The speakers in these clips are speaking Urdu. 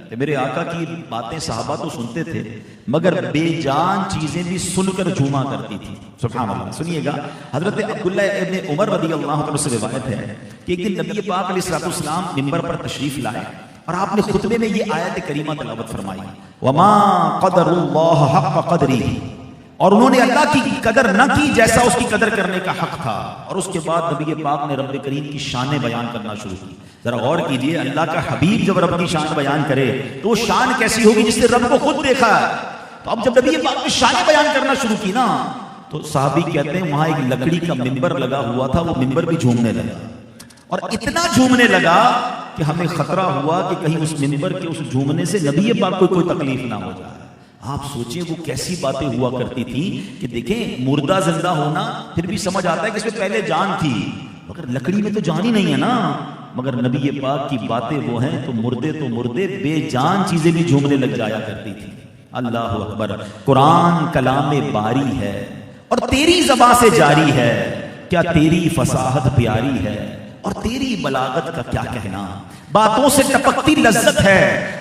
تھے. میرے آقا کی باتیں صحابہ تو سنتے تھے مگر بے جان چیزیں بھی سن کر جھوما کرتی تھی. سبحان اللہ. سنیے گا حضرت عبداللہ ابن عمر رضی اللہ عنہ سے روایت ہے کہ ایک دن نبی پاک علیہ الصلوۃ والسلام منبر پر تشریف لائے اور آپ نے خطبے میں یہ آیت کریمہ تلاوت فرمائی وما قدر اللہ حق قدرہ، اور انہوں نے اللہ کی قدر نہ کی جیسا اس کی قدر کرنے کا حق تھا. اور اس کے بعد نبی پاک نے رب کریم کی شانیں بیان کرنا شروع کی. ذرا غور کیجئے اللہ کا حبیب جب رب کی شان بیان کرے تو وہ شان کیسی ہوگی جس نے رب کو خود دیکھا ہے. تو اب جب نبی پاک نے شانیں بیان کرنا شروع کی نا تو صحابی کہتے ہیں وہاں ایک لکڑی کا منبر لگا ہوا تھا، وہ منبر بھی جھومنے لگا اور اتنا جھومنے لگا کہ ہمیں خطرہ ہوا کہ کہیں اس منبر کے اس جھومنے سے نبی پاک کو کوئی تکلیف نہ ہو جائے. آپ سوچیں وہ کیسی باتیں ہوا کرتی تھی کہ دیکھیں مردہ زندہ ہونا پھر بھی سمجھ آتا ہے کہ اس میں پہلے جان تھی مگر لکڑی میں تو جان ہی نہیں ہے نا. مگر نبی پاک کی باتیں وہ ہیں تو مردے بے جان چیزیں بھی جھومنے لگ جایا کرتی تھی. اللہ اکبر. قرآن کلام باری ہے اور تیری زبان سے جاری ہے، کیا تیری فصاحت پیاری ہے اور تیری بلاغت کا کیا کہنا. باتوں سے ٹپکتی لذت ہے،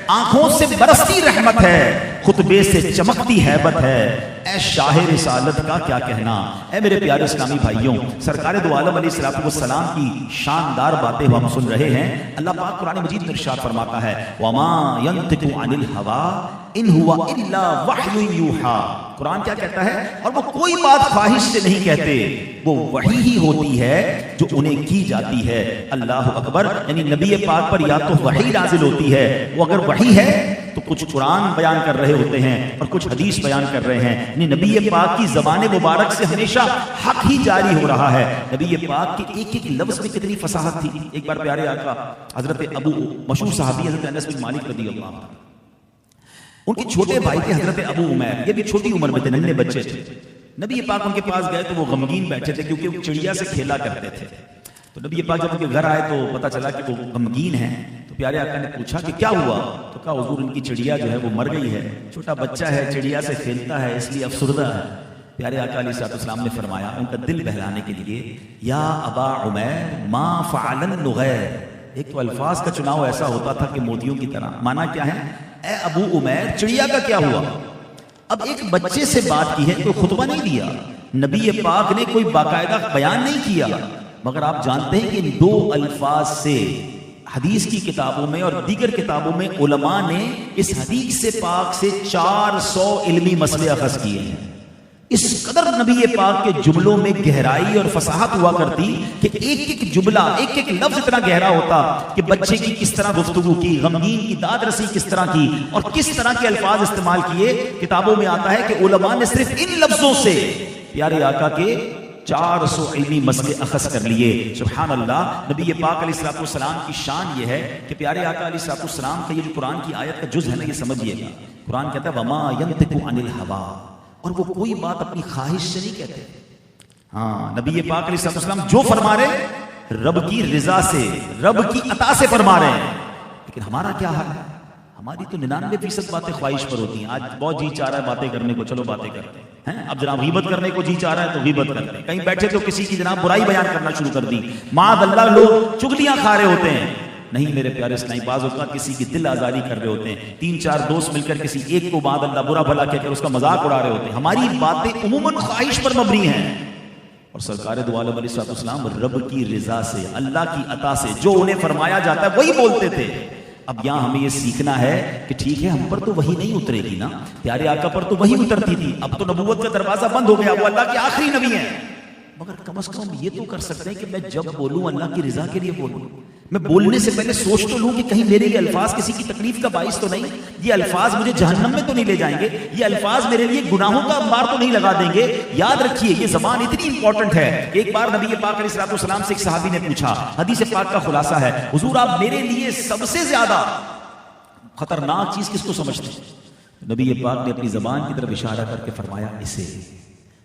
آنکھوں سے برستی رحمت ہے، خطبے سے چمکتی ہیبت ہے، اے شاہ رسالت کا کیا کہنا. اے میرے پیارے اسلامی بھائیوں، سرکار دو عالم علیہ الصلوۃ والسلام کی شاندار باتیں ہم سن رہے ہیں. اللہ پاک قرآن مجید میں ارشاد فرماتا ہے وما ينطق عن الهوى ان هو الا وحی یوحی. قرآن کیا کہتا ہے؟ اور وہ کوئی بات خواہش سے نہیں کہتے، وہ وحی ہی ہوتی ہے جو انہیں کی جاتی ہے. اللہ اکبر. یعنی نبی پاک پر یا تو وحی نازل ہوتی ہے، وہ اگر وحی ہے تو کچھ قرآن بیان کر رہے ہوتے ہیں اور کچھ حدیث بیان کر رہے ہیں. یعنی نبی پاک کی زبان مبارک سے ہمیشہ حق ہی جاری ہو رہا ہے. نبی پاک کے ایک ایک لفظ میں کتنی فصاحت تھی. ایک بار پیارے آقا حضرت ابو مشہور صحابی حضرت انس بن مالک رضی اللہ عنہ، ان کے چھوٹے بھائی تھے حضرت ابو عمیر، یہ بھی چھوٹی عمر میں تھے، ننھے بچے تھے. نبی پاک ان کے پاس گئے تو وہ غمگین بیٹھے تھے کیونکہ وہ چڑیا سے کھیلا کرتے تھے. تو نبی پاک جب ان کے گھر آئے تو پتہ چلا کہ وہ غمگین ہیں. تو پیارے آقا نے پوچھا کہ کیا ہوا؟ تو کہا حضور ان کی چڑیا جو ہے وہ مر گئی ہے، چھوٹا بچہ ہے چڑیا سے کھیلتا ہے اس لیے افسردہ ہے. پیارے آقا علیہ الصلوۃ والسلام نے فرمایا ان کا دل بہلانے کے لیے یا ابا عمیر ما فعل النغیر. ایک تو الفاظ کا چناؤ ایسا ہوتا تھا کہ موتیوں کی طرح. مانا کیا ہے؟ اے ابو عمیر چڑیا کا کیا ہوا؟ اب ایک بچے سے بات کی ہے، کوئی خطبہ نہیں دیا، نبی پاک نے کوئی باقاعدہ بیان نہیں کیا. مگر آپ جانتے ہیں کہ ان دو الفاظ سے حدیث کی کتابوں میں اور دیگر کتابوں میں علماء نے اس حدیث سے پاک سے 400 علمی مسئلے اخذ کیے ہیں. اس قدر نبی پاک کے جملوں میں گہرائی اور فصاحت ہوا کرتی کہ ایک ایک جملہ ایک ایک لفظ اتنا گہرا ہوتا کہ بچے کی کس طرح گفتگو کی، غمگین کی داد رسی کس طرح کی اور کس طرح کے الفاظ استعمال کیے. کتابوں میں آتا ہے کہ علماء نے صرف ان لفظوں سے پیارے آقا کے 400 علمی مسئلے اخذ کر لیے. سبحان اللہ. نبی پاک علیہ الصلوۃ والسلام کی شان یہ ہے کہ پیارے آقا علیہ الصلوۃ والسلام کا یہ جو قرآن کی آیت کا جز ہے نا، یہ سمجھیے گا. قرآن کہتا ہے وما ينطق عن الهوى، اور وہ کوئی بات اپنی خواہش سے نہیں کہتے. ہاں نبی پاک علیہ الصلوۃ والسلام جو فرما رہے رب کی رضا سے، رب کی عطا سے فرما رہے ہیں. لیکن ہمارا کیا حال ہے؟ ہماری تو 99% باتیں خواہش پر ہوتی ہیں. آج بہت جی چاہ رہا ہے باتیں کرنے کو، چلو باتیں کرتے ہیں. اب جناب غیبت کرنے کو جی چاہ رہا ہے تو غیبت کرتے ہیں. کہیں بیٹھے تو کسی کی جناب برائی بیان کرنا شروع کر دی. معاذ اللہ لوگ چغلیاں کھا رہے ہوتے ہیں. نہیں میرے پیارے اسلامی، بعض اوقات کسی کی دل آزاری کر رہے ہوتے ہیں. 3-4 دوست مل کر کسی ایک کو بعد اللہ برا بھلا کہہ کر اس کا مذاق اڑا رہے ہوتے ہیں. ہماری باتیں عموماً خواہش پر مبنی ہیں. اور سرکار دو عالم علیہ السلام رب کی رضا سے، اللہ کی عطا سے جو انہیں فرمایا جاتا ہے وہی بولتے تھے. اب یہاں ہمیں یہ سیکھنا ہے کہ ٹھیک ہے ہم پر تو وہی نہیں اترے گی نا، پیارے آقا پر تو وہی اترتی تھی. اب تو نبوت کا دروازہ بند ہو گیا، وہ اللہ کے آخری نبی ہیں. مگر کم از کم یہ تو کر سکتے ہیں کہ میں جب بولوں اللہ کی رضا کے لیے بولوں. میں بولنے سے پہلے سوچ تو لوں کہ کہیں میرے یہ الفاظ کسی کی تکلیف کا باعث تو نہیں، یہ الفاظ مجھے جہنم میں تو نہیں لے جائیں گے، یہ الفاظ میرے لیے گناہوں کا انبار تو نہیں لگا دیں گے. یاد رکھیے یہ زبان اتنی امپورٹنٹ ہے. ایک بار نبی پاک علیہ الصلوۃ والسلام سے ایک صحابی نے پوچھا، حدیث پاک کا خلاصہ ہے، حضور آپ میرے لیے سب سے زیادہ خطرناک چیز کس کو سمجھتے ہیں؟ نبی پاک نے اپنی زبان کی طرف اشارہ کر کے فرمایا اسے.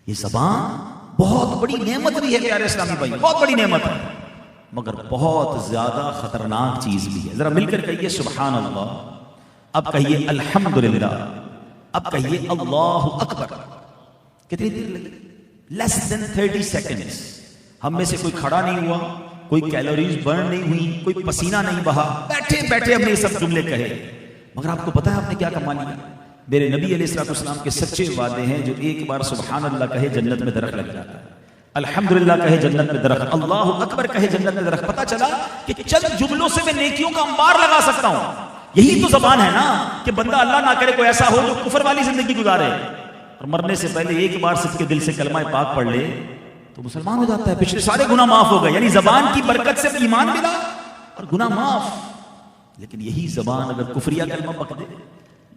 یہ زبان بہت بڑی نعمت بھی ہے پیارے اسلامی بھائی، بہت بڑی نعمت ہے، مگر بہت زیادہ خطرناک چیز بھی ہے. ذرا مل کر کہیے سبحان اللہ، اب کہیے الحمدللہ، اب کہیے اللہ اکبر. کتنی دیر لگی؟ لیس دین 30 سیکنڈز. ہم میں سے کوئی کھڑا نہیں ہوا، کوئی کیلوریز برن نہیں ہوئی، کوئی پسینہ نہیں بہا، بیٹھے بیٹھے ہم نے یہ سب جملے کہے. مگر آپ کو پتا ہے آپ نے کیا کما لیا؟ میرے نبی علیہ الصلوۃ والسلام کے سچے وعدے ہیں، جو ایک بار سبحان اللہ کہے جنت میں درخت لگ جاتا ہے، الحمدللہ کہے جنت میں درخت، اللہ اکبر کہے جنت میں درخت۔ پتا چلا کہ چند جملوں سے میں نیکیوں کا انبار لگا سکتا ہوں۔ یہی تو زبان ہے نا کہ بندہ اللہ نہ کرے کوئی ایسا ہو جو کفر والی زندگی گزارے اور مرنے سے پہلے ایک بار صرف کے دل سے کلمہ پاک پڑھ لے تو مسلمان ہو جاتا ہے، پچھلے سارے گناہ معاف ہو گئے۔ یعنی زبان کی برکت سے ایمان ملا اور گناہ معاف۔ لیکن یہی زبان اگر کفریہ کلمہ پکھ دے،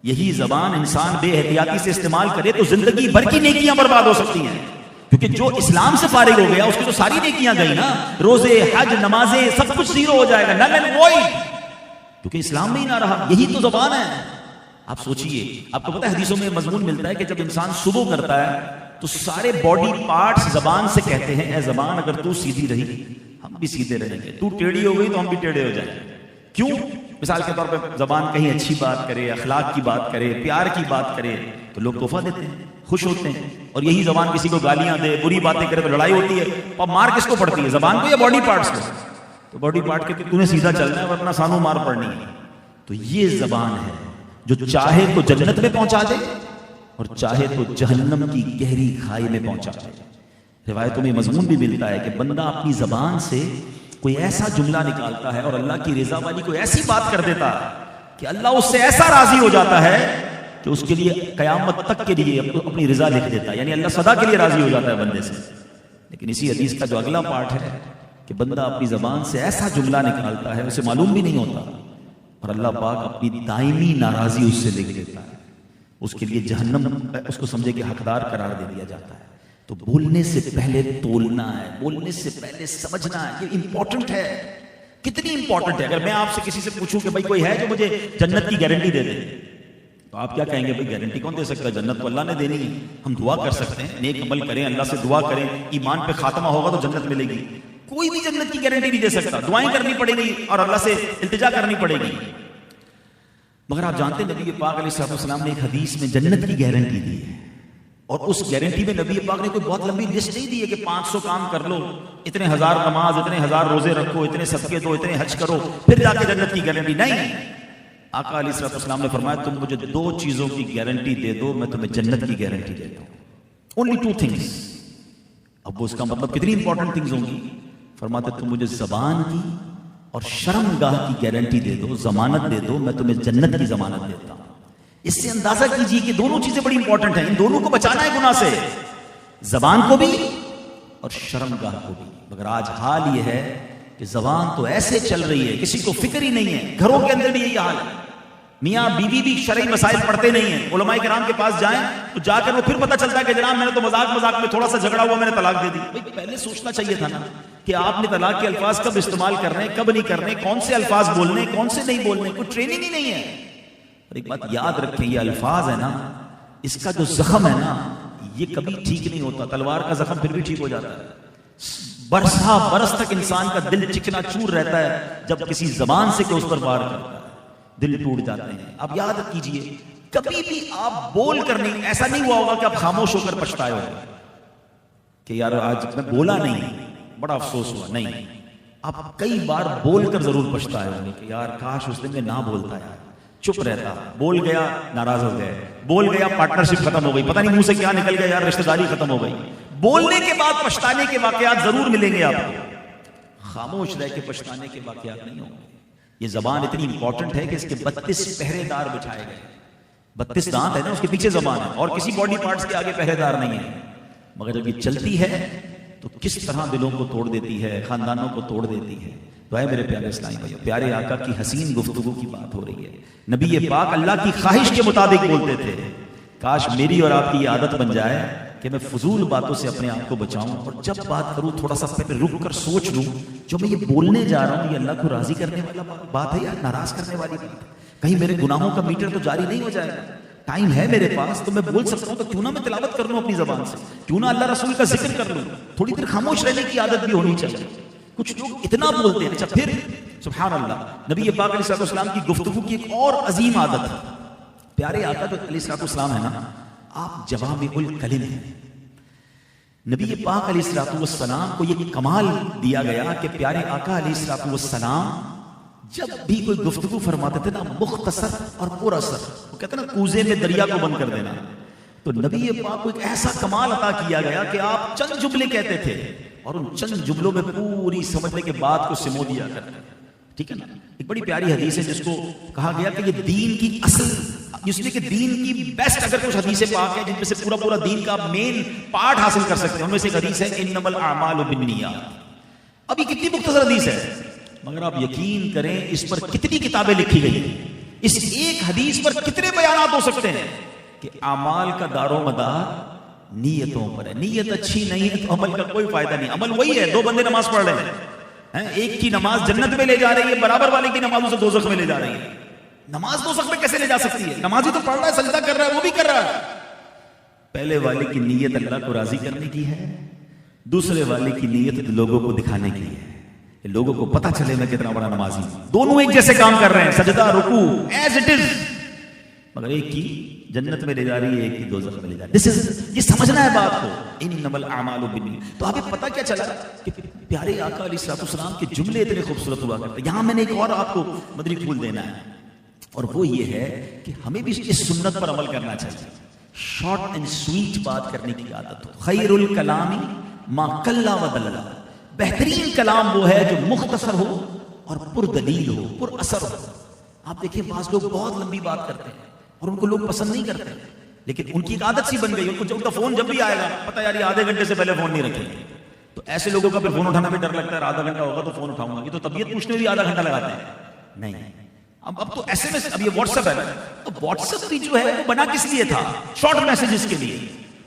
یہی زبان انسان بے احتیاطی سے استعمال کرے تو زندگی بھر کی نیکیاں برباد ہو سکتی ہیں، کیونکہ جو اسلام سے فارغ ہو گیا اس کی تو ساری نیکیاں گئی نا، روزے، حج، نمازیں، سب کچھ زیرو ہو جائے گا، نل اینڈ وائڈ، کیونکہ اسلام میں ہی نہ رہا۔ یہی تو زبان ہے۔ آپ سوچئے، آپ کو پتہ ہے حدیثوں میں مضمون ملتا ہے کہ جب انسان صبح کرتا ہے تو سارے باڈی پارٹس زبان سے کہتے ہیں اے زبان اگر تو سیدھی رہی ہم بھی سیدھے رہیں گے، تو ٹیڑھی ہو گئی تو ہم بھی ٹیڑھے ہو جائیں گے۔ کیوں؟ مثال کے طور پہ زبان کہیں اچھی بات کرے، اخلاق کی بات کرے، پیار کی بات کرے تو لوگ تحفہ دیتے ہیں، خوش ہوتے ہیں، اور یہی زبان کسی کو گالیاں دے، بری باتیں کرے تو لڑائی ہوتی ہے۔ اور مار کس کو پڑتی ہے، زبان کو یا باڈی پارٹس کو؟ تو باڈی پارٹ کے تو نے سیدھا چلنا ہے ورنہ سانو مار پڑنی ہے۔ تو یہ زبان ہے جو چاہے تو جنت میں پہنچا دے اور چاہے تو جہنم کی گہری کھائی میں پہنچا دے۔ روایتوں میں مضمون بھی ملتا ہے کہ بندہ اپنی زبان سے کوئی ایسا جملہ نکالتا ہے اور اللہ کی رضا والی کوئی ایسی بات کر دیتا ہے کہ اللہ اس سے ایسا راضی ہو جاتا ہے کہ اس کے لیے قیامت تک کے لیے اپنی رضا لکھ دیتا ہے، یعنی اللہ سدا کے لیے راضی ہو جاتا ہے بندے سے۔ لیکن اسی حدیث کا جو اگلا پارٹ ہے کہ بندہ اپنی زبان سے ایسا جملہ نکالتا ہے اسے معلوم بھی نہیں ہوتا اور اللہ پاک اپنی دائمی ناراضی اس سے لکھ دیتا ہے، اس کے لیے جہنم اس کو سمجھے کہ حقدار قرار دے دیا جاتا ہے۔ تو بولنے سے پہلے تولنا ہے، بولنے سے پہلے سمجھنا ہے، یہ امپورٹنٹ ہے۔ کتنی امپورٹنٹ ہے؟ اگر میں آپ سے کسی سے پوچھوں کہ بھائی کوئی ہے جو مجھے جنت کی گارنٹی دے دے تو آپ کیا کہیں گے؟ بھائی گارنٹی کون دے سکتا ہے؟ جنت تو اللہ نے دینی ہے، ہم دعا کر سکتے ہیں، نیک عمل کریں، اللہ سے دعا کریں، ایمان پہ خاتمہ ہوگا تو جنت ملے گی۔ کوئی بھی جنت کی گارنٹی نہیں دے سکتا، دعائیں کرنی پڑے گی اور اللہ سے التجا کرنی پڑے گی۔ مگر آپ جانتے ہیں نبی پاک علیہ الصلوۃ والسلام نے ایک حدیث میں جنت کی گارنٹی دی ہے، اور اس گارنٹی میں نبی پاک نے کوئی بہت لمبی لسٹ نہیں دی ہے کہ 500 کام کر لو، اتنے ہزار نماز، اتنے ہزار روزے رکھو، اتنے صدقے دو، اتنے حج کرو، پھر جا کے جنت کی گارنٹی نہیں۔ آقا علیہ الصلوۃ والسلام نے فرمایا تم مجھے 2 چیزوں کی گارنٹی دے دو میں تمہیں جنت کی گارنٹی دیتا ہوں، اونلی 2 تھنگس۔ اب اس کا مطلب کتنی امپورٹنٹ تھنگز ہوں گی؟ فرماتے تم مجھے زبان کی اور شرم گاہ کی گارنٹی دے دو، ضمانت دے دو، میں تمہیں جنت کی ضمانت دیتا ہوں۔ اس سے اندازہ کیجیے کہ دونوں چیزیں بڑی امپورٹنٹ ہیں، ان دونوں کو بچانا ہے گناہ سے، زبان کو بھی اور شرم گاہ کو بھی۔ مگر آج حال یہ ہے کہ زبان تو ایسے چل رہی ہے کسی کو فکر ہی نہیں ہے، گھروں کے اندر بھی یہی حال ہے، میاں بیوی بھی شرعی مسائل پڑھتے نہیں ہیں، علماء کرام کے پاس جائیں تو جا کر وہ پھر پتہ چلتا ہے کہ جناب میں نے تو مذاق میں تھوڑا سا جھگڑا ہوا میں نے طلاق دے دی۔ بھائی پہلے سوچنا چاہیے تھا نا کہ آپ نے طلاق کے الفاظ کب استعمال کرنے، کب نہیں کرنے، کون سے الفاظ بولنے، کون سے نہیں بولنے، کوئی ٹریننگ ہی نہیں ہے۔ اور ایک بات یاد رکھیں، یہ الفاظ ہے نا، اس کا جو زخم ہے نا یہ کبھی ٹھیک نہیں ہوتا، تلوار کا زخم پھر بھی ٹھیک ہو جاتا ہے، برس تک انسان کا دل چکنا چور رہتا ہے، جب کسی زبان سے کوئی اس پر وار کرتا ہے دل ٹوٹ جاتے ہیں۔ اب یاد کیجئے کبھی بھی آپ بول کر نہیں، ایسا نہیں ہوا ہوگا کہ آپ خاموش ہو کر پچھتائے ہوگا کہ یار آج میں بولا نہیں، بڑا افسوس ہوا، نہیں، آپ کئی بار بول کر ضرور پچھتائے ہوں گے کہ یار کاش اس دن میں نہ بولتا، یار چپ رہتا، بول گیا ناراض ہو گئے، بول گیا پارٹنرشپ ختم ہو گئی، پتہ نہیں منہ سے کیا نکل گیا، یار رشتہ داری ختم ہو گئی۔ بولنے کے بعد پچھتانے کے واقعات ضرور ملیں گے آپ کو، خاموش رہ کے پچھتانے کے واقعات نہیں ہوں گے۔ یہ زبان اتنی امپورٹنٹ ہے کہ اس کے 32 پہرے دار بچھائے گئے، 32 دانت ہے نا اس کے پیچھے زبان ہے، اور کسی باڈی پارٹس کے آگے پہرے دار نہیں ہے، مگر جب یہ چلتی ہے تو کس طرح دلوں کو توڑ دیتی ہے، خاندانوں کو توڑ دیتی ہے۔ تو اے میرے پیارے اسلامی بھائیو، پیارے آقا کی حسین گفتگو کی بات ہو رہی ہے، نبی پاک اللہ کی خواہش کے مطابق بولتے تھے۔ کاش میری اور آپ کی یہ عادت بن جائے کہ میں فضول باتوں سے اپنے آپ کو بچاؤں، اور جب بات کروں تھوڑا سا پہلے رک کر سوچ لوں جو میں یہ بولنے جا رہا ہوں یہ اللہ کو راضی کرنے والا بات ہے یا ناراض کرنے والی بات ہے؟ کہیں میرے گناہوں کا میٹر تو جاری نہیں ہو جائے گا؟ ٹائم ہے میرے پاس تو میں بول سکتا ہوں، تو کیوں نہ میں تلاوت کر لوں اپنی زبان سے، کیوں نہ اللہ رسول کا ذکر کر لوں، تھوڑی دیر خاموش رہنے کی عادت بھی ہونی چاہیے۔ کچھ لوگ اتنا بولتے ہیں۔ اچھا پھر سبحان اللہ، نبی پاک علیہ الصلوۃ والسلام کی گفتگو کی ایک اور عظیم عادت ہے، پیارے آقا جو علیہ الصلوۃ والسلام ہے نا، آپ جوامع الکلم ہیں۔ نبی پاک علیہ الصلوۃ والسلام کو یہ کمال دیا گیا کہ پیارے آقا علیہ الصلوۃ والسلام جب بھی کوئی گفتگو فرماتے تھے نا مختصر اور پر اثر، وہ کہتے ہیں نا کوزے میں دریا کو بند کر دینا، تو نبی پاک کو ایک ایسا کمال عطا کیا گیا کہ آپ چند جملے کہتے تھے اور ان چند جملوں میں پوری سمجھنے کے بعد کو سمو دیا کرتے، ٹھیک ہے نا. ایک بڑی پیاری حدیث ہے جس کو کہا گیا کہ یہ دین کی اصل، جس میں کہ دین کی بیسٹ اگر کچھ حدیث پاک ہے جن میں سے پورا دین کا مین پارٹ حاصل کر سکتے ہیں، ان میں سے ایک حدیث ہے انما الاعمال بالنیات. اب یہ کتنی مختصر حدیث ہے مگر آپ یقین کریں اس پر کتنی کتابیں لکھی گئی ہیں، اس ایک حدیث پر کتنے بیانات ہو سکتے ہیں کہ اعمال کا دار و مدار نیتوں پر ہے. نیت اچھی نہیں ہے تو عمل کا کوئی فائدہ نہیں. عمل وہی ہے، دو بندے نماز پڑھ رہے ہیں، ایک کی نماز جنت میں لے جا رہی ہے، برابر والے کی نماز اسے دوزخ میں لے جا رہی ہے. نماز دوزخ میں کیسے لے جا سکتی ہے؟ نمازی تو پڑھ رہا ہے، سجدہ کر رہا ہے، وہ بھی کر رہا ہے. پہلے والے کی نیت اللہ کو راضی کرنے کی ہے، دوسرے والے کی نیت لوگوں کو دکھانے کی ہے، لوگوں کو پتا چلے میں کتنا بڑا نمازی ہوں. دونوں ایک جیسے کام کر رہے ہیں، سجدہ رکوع ایز اٹ از، مگر ایک کی جنت میں لے جا رہی ہے، ایک کی دوزخ میں لے جا رہی ہے. یہ سمجھنا ہے بات کو. انما الاعمال بالنیات. تو آپ پتہ کیا چلا کہ پیارے آقا علیہ الصلوۃ والسلام کے جملے اتنے خوبصورت ہوا کرتے ہیں. یہاں میں نے ایک اور آپ کو مدری پھول دینا ہے، اور وہ یہ ہے کہ ہمیں بھی اس سنت پر عمل کرنا چاہیے. شارٹ اینڈ سویٹ بات کرنے کی عادت ہو. خیر الکلام ما قل و دل. بہترین کلام وہ ہے جو مختصر ہو اور پر دلیل ہو، پر اثر ہو. آپ دیکھیں بعض لوگ بہت لمبی بات کرتے ہیں اور ان کو لوگ پسند نہیں کرتے، لیکن ان کی ایک عادت سی بن گئی. ان کو جب فون جب بھی آئے گا پتہ یار یہ آدھے گھنٹے سے پہلے فون نہیں رکھیں گے، تو ایسے لوگوں کا پھر فون اٹھانا بھی ڈر لگتا ہے. آدھا گھنٹہ ہوگا تو فون اٹھاؤں گا، یہ تو طبیعت پوچھنے میں بھی آدھا گھنٹہ لگاتے ہیں. نہیں، اب تو ایسے میں اب یہ واٹس ایپ ہے، تو واٹس ایپ بھی جو ہے وہ بنا کس لیے تھا؟ شارٹ میسیجز کے لیے.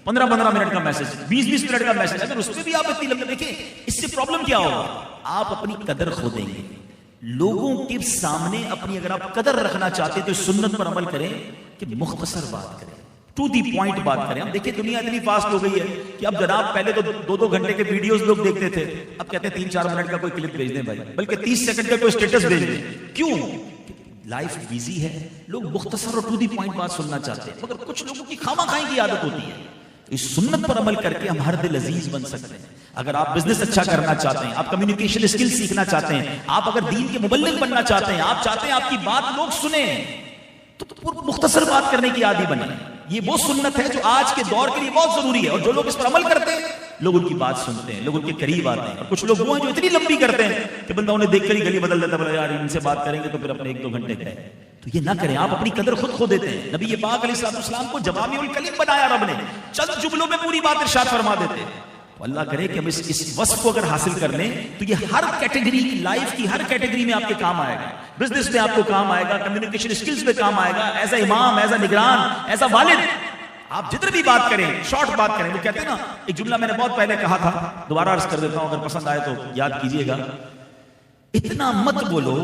15 منٹ کا میسج، 20 منٹ کا میسج. اگر اس پہ بھی آپ اتنی لمبی دیکھیں، اس سے پرابلم کیا ہوگا؟ آپ اپنی قدر کھو دیں گے. لوگوں کے سامنے اپنی اگر آپ قدر رکھنا چاہتے تو سنت پر عمل کریں کہ مختصر بات کریں، ٹو دی پوائنٹ بات کریں. اب دیکھیں دنیا اتنی فاسٹ ہو گئی ہے کہ اب جناب پہلے تو 2 گھنٹے کے ویڈیوز لوگ دیکھتے تھے، اب کہتے ہیں 3-4 منٹ کا کوئی کلپ بھیج دیں بھائی، بلکہ 30 سیکنڈ کا کوئی اسٹیٹس بھیج دیں. کیوں؟ لائف بیزی ہے، لوگ مختصر اور ٹو دی پوائنٹ بات سننا چاہتے ہیں، مگر کچھ لوگوں کی خامہ خواہی کی عادت ہوتی ہے. اس سنت پر عمل کر کے ہم ہر دل عزیز بن سکتے ہیں. اگر آپ بزنس اچھا کرنا چاہتے ہیں، آپ کمیونیکیشن اسکل سیکھنا چاہتے ہیں، آپ اگر دین کے مبلغ بننا چاہتے ہیں، آپ چاہتے ہیں آپ کی بات لوگ سنیں، تو مختصر بات کرنے کی عادی بنیں. یہ وہ سنت ہے جو آج کے دور کے لیے بہت ضروری ہے، اور جو لوگ اس پر عمل کرتے ہیں لوگ ان کی بات سنتے ہیں، لوگ ان کے قریب آتے ہیں. اور کچھ لوگ وہ ہیں جو اتنی لمبی کرتے ہیں کہ بندہ انہیں دیکھ کر ہی گلی بدل دیتا ہے، بولے یار ان سے بات کریں گے تو پھر اپنے 1-2 گھنٹے گئے. تو یہ نہ کریں، آپ اپنی قدر خود کھو دیتے ہیں. نبی پاک علیہ الصلوۃ والسلام کو جوامع الکلم بنایا رب نے، چند جملوں میں پوری بات ارشاد فرما دیتے ہیں. تو اللہ کرے کہ ہم اس وصف کو اگر حاصل کر لیں تو یہ ہر کیٹیگری کی، لائف کی ہر کیٹیگری میں آپ کے کام آئے گا. بزنس میں آپ کو کام آئے گا، کمیونیکیشن اسکلز میں کام آئے گا، ایز اے امام، ایز اے نگران، ایز اے والد. آپ جتنے بھی بات کریں شارٹ بات کریں. وہ کہتے ہیں نا، ایک جملہ میں نے بہت پہلے کہا تھا، دوبارہ عرض کر دیتا ہوں، اگر پسند آئے تو یاد کیجئے گا. اتنا مت بولو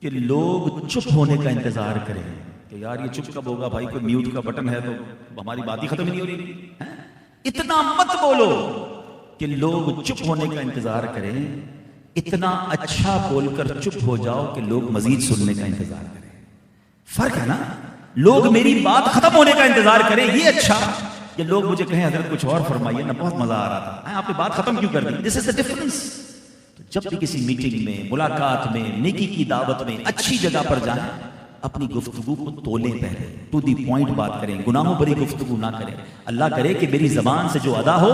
کہ لوگ چپ ہونے کا انتظار کریں کہ یار یہ چپ کب ہوگا بھائی، کوئی میوٹ کا بٹن ہے تو ہماری بات ہی ختم نہیں ہو رہی. اتنا مت بولو کہ لوگ چپ ہونے کا انتظار کریں، اتنا اچھا بول کر چپ ہو جاؤ کہ لوگ مزید سننے کا انتظار کریں. فرق ہے نا، لوگ میری بات ختم ہونے کا انتظار کریں یہ اچھا، کہ لوگ مجھے کہیں حضرت کچھ اور فرمائیے نا، بہت مزہ آ رہا تھا، آپ نے بات ختم کیوں کر دی. دس از دا ڈفرنس. جب بھی کسی میٹنگ میں، ملاقات میں، نیکی کی دعوت میں، اچھی جگہ پر جائیں، اپنی گفتگو کو تولیں، پہلے ٹو دی پوائنٹ بات کریں، گناہوں بری گفتگو نہ کریں. اللہ کرے کہ میری زبان سے جو ادا ہو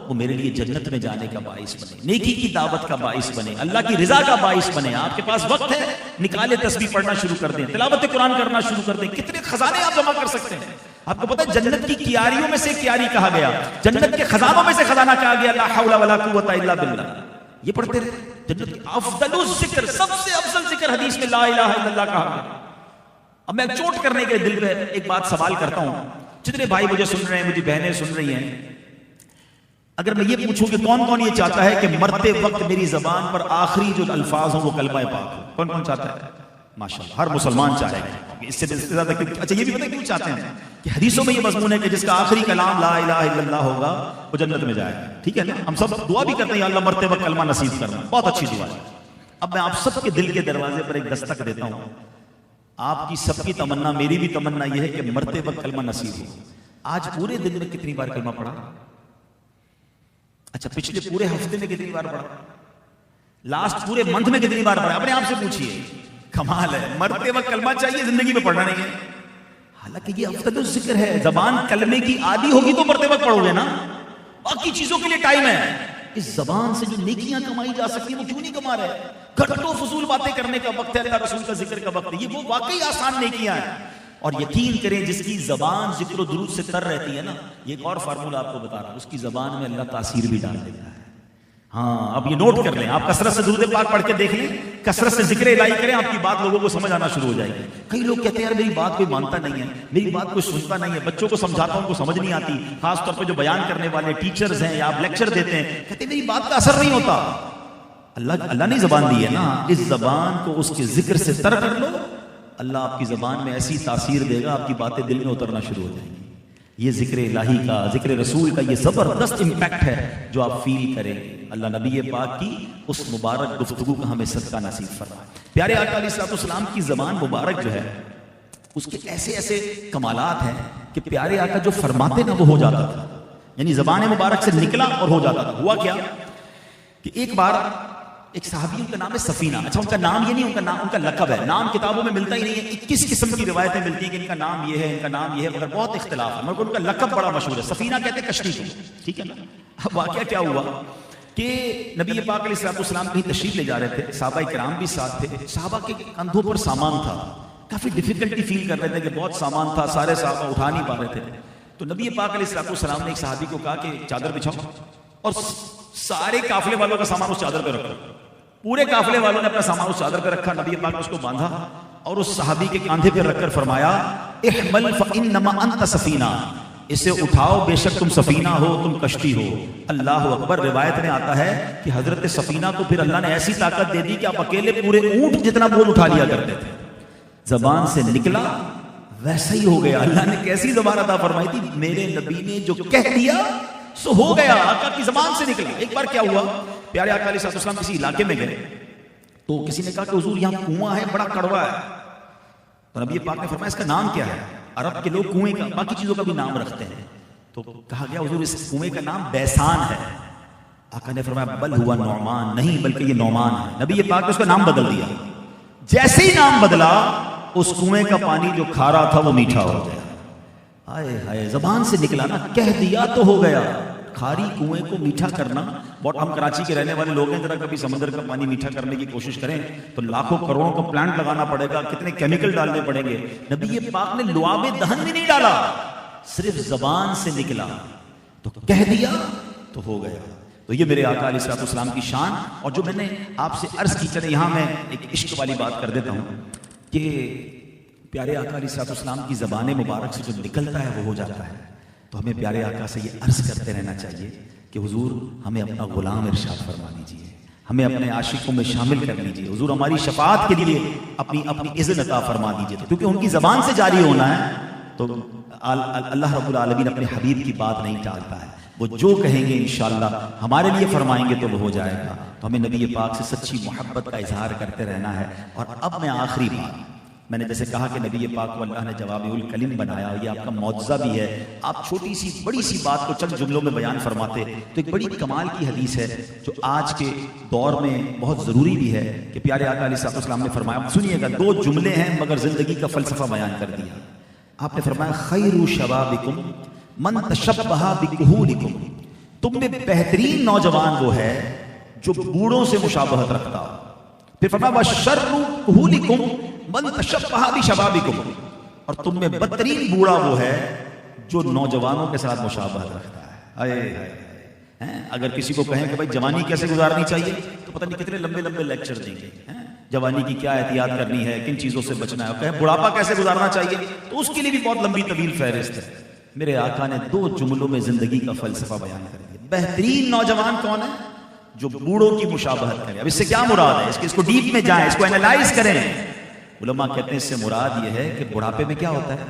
وہ میرے لیے جنت میں جانے کا باعث بنے، نیکی کی دعوت کا باعث بنے، اللہ کی رضا کا باعث بنے. آپ کے پاس وقت ہے، نکالے تسبیح پڑھنا شروع کر دیں، تلاوت قرآن کرنا شروع کر دیں. کتنے خزانے آپ جمع کر سکتے ہیں. آپ کو پتہ ہے جنت کی کیاریوں میں سے کیاری کہا گیا، جنت کے خزانوں میں سے خزانہ کہا گیا لا حول ولا قوت الا باللہ. یہ پڑھتے رہے. جنت کی افضل الذکر، سب سے افضل ذکر حدیث میں لا الہ الا اللہ کہا گیا. اب میں چوٹ کرنے کے دل پہ ایک بات سوال کرتا ہوں، جتنے بھائی مجھے سن رہے ہیں، مجھے بہنیں سن رہی ہیں، اگر میں یہ پوچھوں کہ کون کون یہ چاہتا ہے کہ مرتے وقت میری زبان پر آخری جو الفاظ ہوں وہ کلمہ پاک ہو؟ کون کون چاہتا ہے؟ ماشاءاللہ ہر مسلمان چاہے گا. اس سے زیادہ اچھا یہ بھی پتہ کیوں چاہتے ہیں کہ حدیثوں میں یہ مضمون ہے کہ جس کا آخری کلام لا الہ الا اللہ ہوگا وہ جنت میں جائے گا. ٹھیک ہے نا، ہم سب دعا بھی کرتے ہیں یا اللہ مرتے وقت کلمہ نصیب کرنا، بہت اچھی دعا ہے. اب میں آپ سب کے دل کے دروازے پر ایک دستک دیتا ہوں. آپ کی سب کی تمنا، میری بھی تمنا یہ ہے کہ مرتے وقت کلمہ نصیب ہو. آج پورے دن میں کتنی بار کلمہ پڑھا؟ اچھا پچھلے پورے ہفتے میں کتنی بار پڑھا؟ لاسٹ پورے منتھ میں کتنی بار پڑھا اپنے آپ سے پوچھئے. کمال ہے, مرتے وقت کلمہ چاہیے, زندگی میں پڑھنا نہیں ہے. حالانکہ یہ افضل الذکر ہے, زبان کلمے کی عادی ہوگی تو مرتے وقت پڑھو گے نا, باقی چیزوں کے لیے ٹائم ہے. اس زبان سے جو نیکیاں کمائی جا سکتی ہیں وہ کیوں نہیں کما رہے؟ گھٹو فضول باتیں کرنے کا وقت ہے, اللہ رسول کا ذکر کا وقت ہے, یہ وہ واقعی آسان نیکیاں ہیں. اور یقین کریں جس کی زبان ذکر و درود سے تر رہتی ہے نا, یہ ایک اور فارمولہ آپ کو بتا رہا ہوں, اس کی زبان میں اللہ تاثیر بھی ڈال دیتا ہے. ہاں اب یہ نوٹ کر لیں, آپ کثرت سے درود پاک پڑھ کے دیکھ لیں, کثرت سے ذکر الہی کریں, آپ کی بات لوگوں کو سمجھ آنا شروع ہو جائے گی. کئی لوگ کہتے ہیں یار میری بات کوئی مانتا نہیں ہے, میری بات کوئی سنتا نہیں ہے, بچوں کو سمجھاتا ہوں کو سمجھ نہیں آتی, خاص طور پہ جو بیان کرنے والے ٹیچرز ہیں یا آپ لیکچر دیتے ہیں, کہتے ہیں میری بات کا اثر نہیں ہوتا. اللہ نے زبان دی ہے نا, اس زبان کو اس کے ذکر سے تر کر لو, اللہ آپ کی زبان میں ایسی تاثیر دے گا, آپ کی باتیں دل میں اترنا شروع ہو جائیں گی. یہ ذکر الہی کا, ذکر رسول کا یہ زبردست امپیکٹ ہے جو آپ فیل کریں. اللہ نبی پاک کی اس مبارک گفتگو کا ہمیں صدقہ نصیب فرمائے. پیارے آقا علیہ السلام کی زبان مبارک جو ہے اس کے ایسے ایسے کمالات ہیں کہ پیارے آقا جو فرماتے نا وہ ہو جاتا تھا, یعنی زبان مبارک سے نکلا اور ہو جاتا تھا. ہوا کیا کہ ایک بار ایک صحابی, ان کا نام ہے سفینہ. اچھا ان کا نام یہ نہیں, ان کا نام ان کا لقب ہے, نام کتابوں میں ملتا ہی نہیں ہے. 21 قسم کی روایتیں ملتی ہیں کہ ان کا نام یہ ہے, ان کا نام یہ ہے, مگر بہت اختلاف ہے, مگر ان کا لقب بڑا مشہور ہے. سفینہ کہتے ہیں کشتی کو, ٹھیک ہے نا. اب واقعہ کیا ہوا کہ نبی پاک علیہ السلام کہیں تشریف لے جا رہے تھے, صحابہ کرام بھی ساتھ تھے. صحابہ کے کندھوں پر سامان تھا, کافی ڈیفیکلٹی فیل کر رہے تھے کہ بہت سامان تھا, سارے صحابہ اٹھا نہیں پا رہے تھے. تو نبی پاک علیہ السلام نے ایک صحابی کو کہا کہ چادر بچھاؤ, اور سارے قافلے والوں کا سامان اس چادر پہ رکھو. پورے قافلے والوں نے اپنا سامان اس چادر پہ رکھا, نبی پاک نے اس کو باندھا اور اس صحابی کے کاندھے پہ رکھ کر فرمایا احمل فانما انت سفینہ, اسے اٹھاؤ بے شک تم سفینہ ہو, تم کشتی ہو. اللہ اکبر. روایت میں آتا ہے کہ حضرت سفینہ کو پھر اللہ نے ایسی طاقت دے دی کہ آپ اکیلے پورے اونٹ جتنا بول اٹھا لیا کرتے تھے. زبان سے نکلا ویسا ہی ہو گیا. اللہ نے کیسی زبان عطا فرمائی تھی, میرے نبی نے جو کہہ دیا سو ہو گیا, آقا کی زبان سے نکلا. ایک بار کیا ہوا, پیارے آقا علیہ السلام کسی علاقے میں گئے تو کسی نے کہا کہ حضور یہاں کنواں ہے, بڑا کڑوا ہے. تو نبی پاک نے فرمایا اس کا نام کیا ہے؟ عرب کے لوگ کنویں کا, باقی چیزوں کا بھی نام رکھتے ہیں. تو کہا گیا حضور اس کنویں کا نام بیسان ہے. آقا نے فرمایا بل ہوا نعمان, نہیں بلکہ یہ نعمان ہے. نبی پاک نے اس کا نام بدل دیا. جیسے ہی نام بدلا اس کنویں کا پانی جو کھارا تھا وہ میٹھا ہو گیا. ہائے ہائے, زبان سے نکلا نا, کہہ دیا تو ہو گیا. کھاری کنویں کو میٹھا کرنا, بہت ہم کراچی کے رہنے والے لوگ ہیں, ذرا کبھی سمندر کا پانی میٹھا کرنے کی کوشش کریں تو لاکھوں کروڑوں کا پلانٹ لگانا پڑے گا, کتنے کیمیکل ڈالنے پڑیں گے. نبی پاک نے لعاب دہن بھی نہیں ڈالا, صرف زبان سے نکلا تو کہہ دیا تو ہو گیا. تو یہ میرے آقا علیہ السلام کی شان. اور جو میں نے آپ سے عرض کی, چلے یہاں میں ایک عشق والی بات کر دیتا ہوں کہ پیارے آقا علیہ السلام کی زبان مبارک سے جو نکلتا ہے وہ ہو جاتا ہے. تو ہمیں پیارے آقا سے یہ عرض کرتے رہنا چاہیے کہ حضور ہمیں اپنا غلام ارشاد فرما دیجیے, ہمیں اپنے عاشقوں میں شامل کر لیجیے. حضور ہماری شفاعت کے لیے اپنی اذن عطا فرما دیجیے. کیونکہ ان کی زبان سے جاری ہونا ہے تو اللہ رب العالمین اپنے حبیب کی بات نہیں ٹالتا ہے. وہ جو کہیں گے انشاءاللہ ہمارے لیے فرمائیں گے تو وہ ہو جائے گا. تو ہمیں نبی پاک سے سچی محبت کا اظہار کرتے رہنا ہے. اور اب میں آخری بات, میں نے جیسے کہا کہ نبی پاک کو اللہ نے جوامع الکلم بنایا, یہ آپ کا معجزہ بھی ہے. آپ چھوٹی سی بڑی سی بات کو چند جملوں میں بیان فرماتے. تو ایک بڑی کمال کی حدیث ہے جو آج کے دور میں بہت ضروری بھی ہے کہ پیارے آقا علیہ السلام نے فرمایا, سنیے گا, 2 جملے ہیں مگر زندگی کا فلسفہ بیان کر دیا. آپ نے فرمایا خیر شبابکم من تشبہ بکہولکم, تم میں بہترین نوجوان وہ ہے جو بوڑھوں سے مشابہت رکھتا ہو. پھر فرمایا وشر کہولکم من تشبہ بشبابکم, اور تم میں بدترین بوڑھا وہ ہے جو نوجوانوں کے ساتھ مشابہت رکھتا ہے. اگر کسی کو کہیں کہ بھائی جوانی کیسے گزارنی چاہیے تو پتہ نہیں کتنے لمبے لمبے لیکچر دیں گے, جوانی کی کیا احتیاط کرنی ہے, کن چیزوں سے بچنا ہے. کہیں بڑھاپا کیسے گزارنا چاہیے تو اس کے لیے بھی بہت لمبی طویل فہرست ہے. میرے آقا نے 2 جملوں میں زندگی کا فلسفہ بیان کر دیا. بہترین نوجوان کون ہے؟ جو بوڑھوں کی مشابہت کرے. اب اس سے کیا مراد ہے, اس کو ڈیپ میں جائیں, اس کو اینالائز کریں. علماء کہتے ہیں اس سے مراد یہ ہے کہ بڑھاپے میں کیا ہوتا ہے,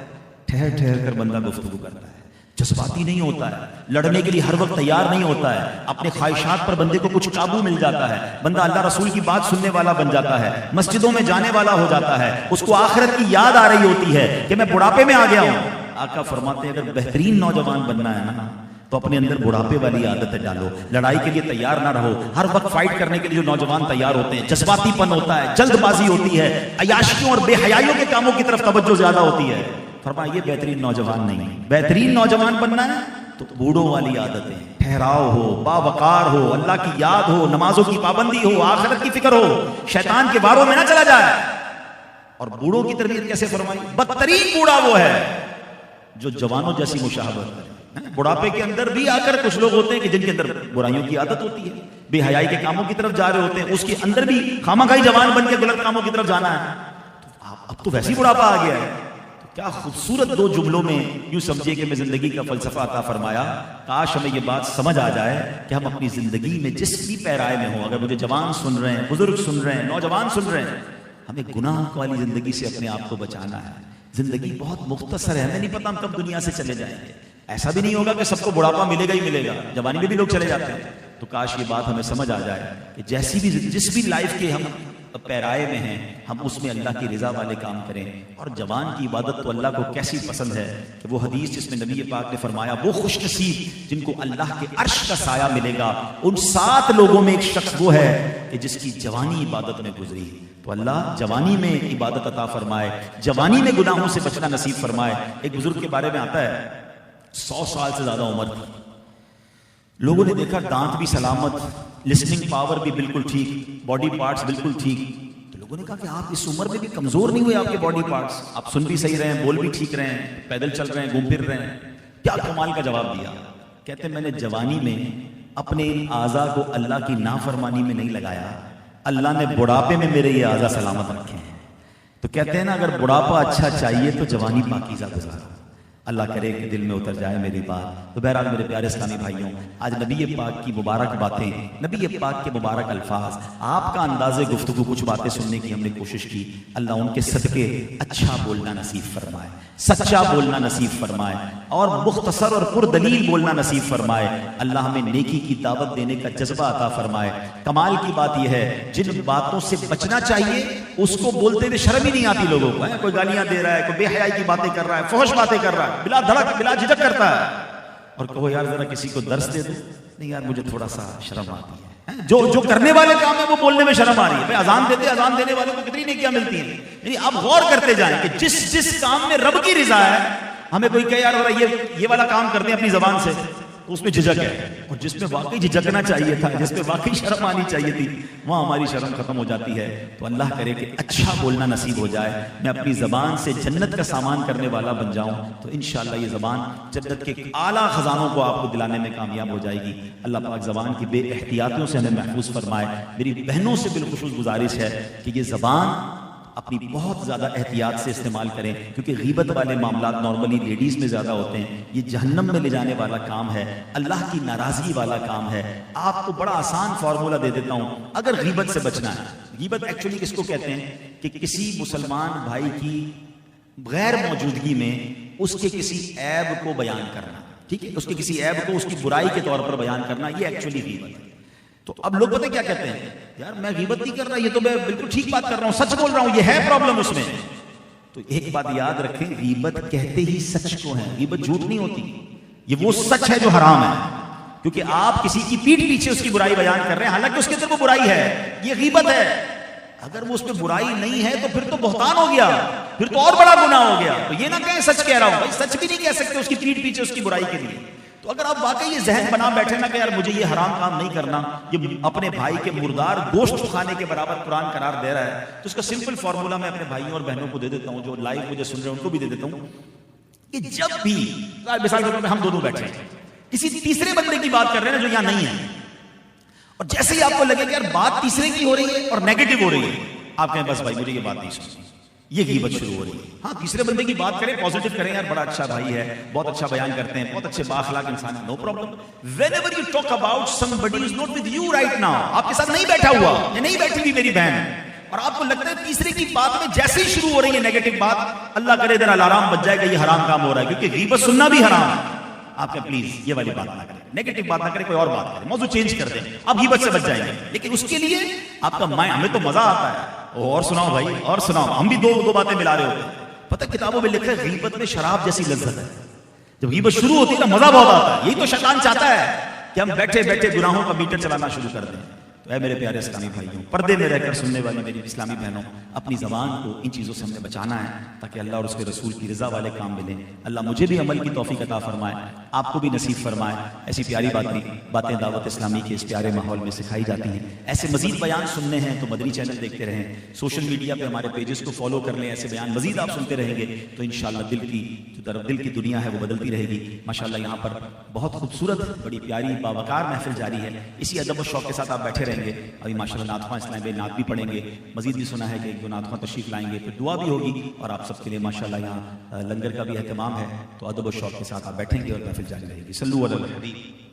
ٹھہر ٹھہر کر بندہ گفتگو کرتا ہے, جذباتی نہیں ہوتا ہے, لڑنے کے لیے ہر وقت تیار نہیں ہوتا ہے, اپنے خواہشات پر بندے کو کچھ قابو مل جاتا ہے, بندہ اللہ رسول کی بات سننے والا بن جاتا ہے, مسجدوں میں جانے والا ہو جاتا ہے, اس کو آخرت کی یاد آ رہی ہوتی ہے کہ میں بڑھاپے میں آ گیا ہوں. آقا فرماتے ہیں اگر بہترین نوجوان بننا ہے نا تو اپنے اندر بڑھاپے والی عادتیں ڈالو. لڑائی کے لیے تیار نہ رہو. ہر وقت فائٹ کرنے کے لیے جو نوجوان تیار ہوتے ہیں, جذباتی پن ہوتا ہے, جلد بازی ہوتی ہے, عیاشیوں اور بے حیائیوں کے کاموں کی طرف توجہ زیادہ ہوتی ہے. فرمایا یہ بہترین نوجوان نہیں ہے. بہترین نوجوان بننا ہے تو بوڑھوں والی عادتیں, ٹھہراؤ ہو, باوقار ہو, اللہ کی یاد ہو, نمازوں کی پابندی ہو, آخرت کی فکر ہو, شیطان کے واروں میں نہ چلا جائے. اور بوڑھوں کی تربیت کیسے فرمائی؟ بدترین بوڑھا وہ ہے جو جوانوں جیسی مشاہبت کرے. بڑھاپے کے اندر بھی آ کر کچھ لوگ ہوتے ہیں کہ جن کے اندر برائیوں کی عادت ہوتی ہے, بے حیائی کے کاموں کی طرف جا رہے ہوتے ہیں, اس کے اندر بھی خامخواہ جوان بن کے غلط کاموں کی طرف جانا ہے. اب تو ویسی بڑھاپا آ گیا ہے. کیا خوبصورت دو جملوں میں یوں سمجھے کہ میں زندگی کا فلسفہ عطا فرمایا. کاش ہمیں یہ بات سمجھ آ جائے کہ ہم اپنی زندگی میں جس بھی پیرائے میں ہوں, اگر مجھے جوان سن رہے ہیں, بزرگ سن رہے ہیں, نوجوان سن رہے ہیں, ہمیں گناہ والی زندگی سے اپنے آپ کو بچانا ہے. زندگی بہت مختصر ہے, ہمیں نہیں پتا ہم کب دنیا سے چلے جائیں گے. ایسا بھی نہیں ہوگا کہ سب کو بڑھاپا ملے گا ہی ملے گا, جوانی میں بھی لوگ چلے جاتے ہیں. تو کاش یہ بات ہمیں سمجھ آ جائے کہ جیسی بھی جس بھی لائف کے ہم پیرائے میں ہیں, ہم اس میں اللہ کی رضا والے کام کریں. اور جوان کی عبادت تو اللہ کو کیسی پسند ہے کہ وہ حدیث جس میں نبی پاک نے فرمایا وہ خوش نصیب جن کو اللہ کے عرش کا سایہ ملے گا, ان 7 لوگوں میں ایک شخص وہ ہے کہ جس کی جوانی عبادت میں گزری. تو اللہ جوانی میں عبادت عطا فرمائے, جوانی میں گناہوں سے بچنا نصیب فرمائے. ایک بزرگ کے بارے میں آتا ہے 100 سال سے زیادہ عمر تھی. لوگوں نے دیکھا دانت بھی سلامت, لسننگ پاور بھی بالکل ٹھیک, باڈی پارٹس بالکل ٹھیک. تو لوگوں نے کہا کہ آپ اس عمر میں بھی کمزور نہیں ہوئے, آپ کے باڈی پارٹس, آپ سن بھی صحیح رہے ہیں, بول بھی ٹھیک رہے ہیں, پیدل چل رہے ہیں, گھوم پھر رہے ہیں. کیا کمال کا جواب دیا. کہتے ہیں میں نے جوانی میں اپنے ان اعضاء کو اللہ کی نافرمانی میں نہیں لگایا, اللہ نے بڑھاپے میں میرے یہ اعضاء سلامت رکھے ہیں. تو کہتے ہیں نا اگر بڑھاپا اچھا چاہیے تو جوانی پاکیزہ گزارو. اللہ کرے کہ دل میں اتر جائے میری بات. تو بہرحال میرے پیارے اسلامی بھائیوں, آج نبی پاک کی مبارک باتیں, نبی پاک کے مبارک الفاظ, آپ کا انداز گفتگو, کچھ باتیں سننے کی ہم نے کوشش کی. اللہ ان کے صدقے اچھا بولنا نصیب فرمائے, سچا بولنا نصیب فرمائے, اور مختصر اور پردلیل بولنا نصیب فرمائے. اللہ ہمیں نیکی کی دعوت دینے کا جذبہ عطا فرمائے. کمال کی بات یہ ہے جن باتوں سے بچنا چاہیے اس کو بولتے ہوئے شرم ہی نہیں آتی لوگوں کو. کوئی گالیاں دے رہا ہے, کوئی بے حیائی کی باتیں کر رہا ہے, فحش باتیں کر رہا ہے, بلا دھڑک بلا جھجک کرتا ہے, اور کہو یار ذرا کسی کو درس دے دو, نہیں یار مجھے تھوڑا سا شرم آتی ہے. جو کرنے والے کام ہے وہ بولنے میں شرم آ رہی ہے. بھائی اذان دیتے, اذان دینے والوں کو کتنی نیکیاں ملتی ہیں. یعنی آپ غور کرتے جائیں کہ جس کام میں رب کی رضا ہے, ہمیں کوئی کہے یار یہ والا کام کرتے ہیں اپنی زبان سے, تو اس میں جھجک ہے. اور جس میں واقعی جھجکنا چاہیے تھا, جس میں واقعی شرم آنی چاہیے تھی, وہاں ہماری شرم ختم ہو جاتی ہے. تو اللہ کرے کہ اچھا بولنا نصیب ہو جائے, میں اپنی زبان سے جنت کا سامان کرنے والا بن جاؤں. تو انشاءاللہ یہ زبان جنت کے اعلیٰ خزانوں کو آپ کو دلانے میں کامیاب ہو جائے گی. اللہ پاک زبان کی بے احتیاطیوں سے ہمیں محفوظ فرمائے. میری بہنوں سے بالخصوص گزارش ہے کہ یہ زبان اپنی بہت زیادہ احتیاط سے استعمال کریں, کیونکہ غیبت والے معاملات نارملی لیڈیز میں زیادہ ہوتے ہیں. یہ جہنم میں لے جانے والا کام ہے, اللہ کی ناراضگی والا کام ہے. آپ کو بڑا آسان فارمولہ دے دیتا ہوں اگر غیبت سے بچنا ہے. غیبت ایکچولی کس کو کہتے ہیں کہ کسی مسلمان بھائی کی غیر موجودگی میں اس کے کسی عیب کو بیان کرنا, ٹھیک ہے, اس کے کسی عیب کو اس کی برائی کے طور پر بیان کرنا, یہ ایکچولی غیبت ہے. تو اب لوگ پتہ کیا کہتے ہیں, یار میں غیبت نہیں کر رہا, یہ تو میں بالکل ٹھیک بات کر رہا ہوں, سچ بول رہا ہوں, یہ ہے پرابلم اس میں. تو ایک بات یاد رکھیں, غیبت کہتے ہی سچ کو ہے. غیبت جھوٹ نہیں ہوتی, یہ وہ سچ ہے جو حرام ہے. کیونکہ آپ کسی کی پیٹھ پیچھے اس کی برائی بیان کر رہے ہیں, حالانکہ اس کے اندر وہ برائی ہے, یہ غیبت ہے. اگر وہ اس میں برائی نہیں ہے تو پھر تو بہتان ہو گیا, پھر تو اور بڑا گناہ ہو گیا. تو یہ نہ کہیں سچ کہہ رہا ہوں, بھائی سچ بھی نہیں کہہ سکتے اس کی پیٹھ پیچھے اس کی برائی کے لیے. تو اگر آپ واقعی یہ ذہن بنا بیٹھے نا کہ یار مجھے یہ حرام کام نہیں کرنا, یہ اپنے بھائی کے مردار گوشت کھانے کے برابر قرآن قرار دے رہا ہے, تو اس کا سمپل فارمولہ میں اپنے بھائیوں اور بہنوں کو دے دیتا ہوں, جو لائیو مجھے سن رہے ہیں ان کو بھی دے دیتا ہوں, کہ جب بھی مثال کے طور پہ ہم دونوں بیٹھے ہیں, کسی تیسرے بندے کی بات کر رہے ہیں جو یہاں نہیں ہے, اور جیسے ہی آپ کو لگے کہ یار بات تیسرے کی ہو رہی ہے اور نیگیٹو ہو رہی ہے, آپ کہیں بس بھائی مجھے یہ بات نہیں سنی, یہ غیبت شروع ہو رہی ہے. ہاں تیسرے بندے کی بات کریں, پازیٹیو کریں, یار بڑا اچھا بھائی ہے, بہت اچھا بیان کرتے ہیں, بہت اچھے بااخلاق انسان ہے, no problem. whenever you talk about somebody who is not with you right now, آپ کے ساتھ نہیں بیٹھا ہوا یا نہیں بیٹھی ہوئی میری بہن, اور آپ کو لگتا ہے تیسرے کی بات میں جیسے ہی شروع ہو رہی ہے نیگیٹو بات, اللہ کرے ادھر الارم بج جائے گا, یہ حرام کام ہو رہا ہے, کیونکہ غیبت سننا بھی حرام ہے. آپ کا پلیز یہ والی بات نہ کریں, نیگیٹو بات نہ کریں, کوئی اور بات کریں, موضوع چینج کر دیں, آپ غیبت سے بچ جائیں گے. لیکن اس کے لیے آپ کا مائنڈ, ہمیں تو مزہ آتا ہے, اور سناؤ بھائی اور سناؤ, ہم بھی دو باتیں ملا رہے ہوتے ہیں. پتہ کتابوں میں لکھا ہے غیبت میں شراب جیسی لذت ہے. جب غیبت شروع ہوتی ہے نا مزہ بہت آتا ہے. یہی تو شیطان چاہتا ہے کہ ہم بیٹھے بیٹھے گناہوں کا میٹر چلانا شروع کر دیں. تو اے میرے پیارے اسلامی بھائیوں، پردے میں رہ کر سننے والی میری اسلامی بہنوں، اپنی زبان کو ان چیزوں سے ہم نے بچانا ہے تاکہ اللہ اور اس کے رسول کی رضا والے کام ملیں. اللہ مجھے بھی عمل کی توفیق عطا فرمائے، آپ کو بھی نصیب فرمائے. ایسی پیاری باتیں دعوت اسلامی کے اس پیارے ماحول میں سکھائی جاتی ہیں. ایسے مزید بیان سننے ہیں تو مدنی چینل دیکھتے رہیں، سوشل میڈیا پہ ہمارے پیجز کو فالو کر لیں. ایسے بیان مزید آپ سنتے رہیں گے تو انشاءاللہ دل کی دنیا ہے وہ بدلتی رہے گی. ماشاءاللہ یہاں پر بہت خوبصورت بڑی پیاری باوقار محفل جاری ہے. اسی ادب و شوق کے ساتھ آپ بیٹھے رہیں گے. ابھی ماشاءاللہ نعت خواں اسلام بھائی نعت بھی پڑھیں گے. مزید بھی سنا ہے کہ ایک دو نعت خواں تشریف لائیں گے، پھر دعا بھی ہوگی اور آپ سب کے لیے ماشاءاللہ یہاں لنگر کا بھی اہتمام ہے. تو ادب و شوق کے ساتھ آپ بیٹھیں گے اور محفل جاری رہے گی. صلو علی الحبیب.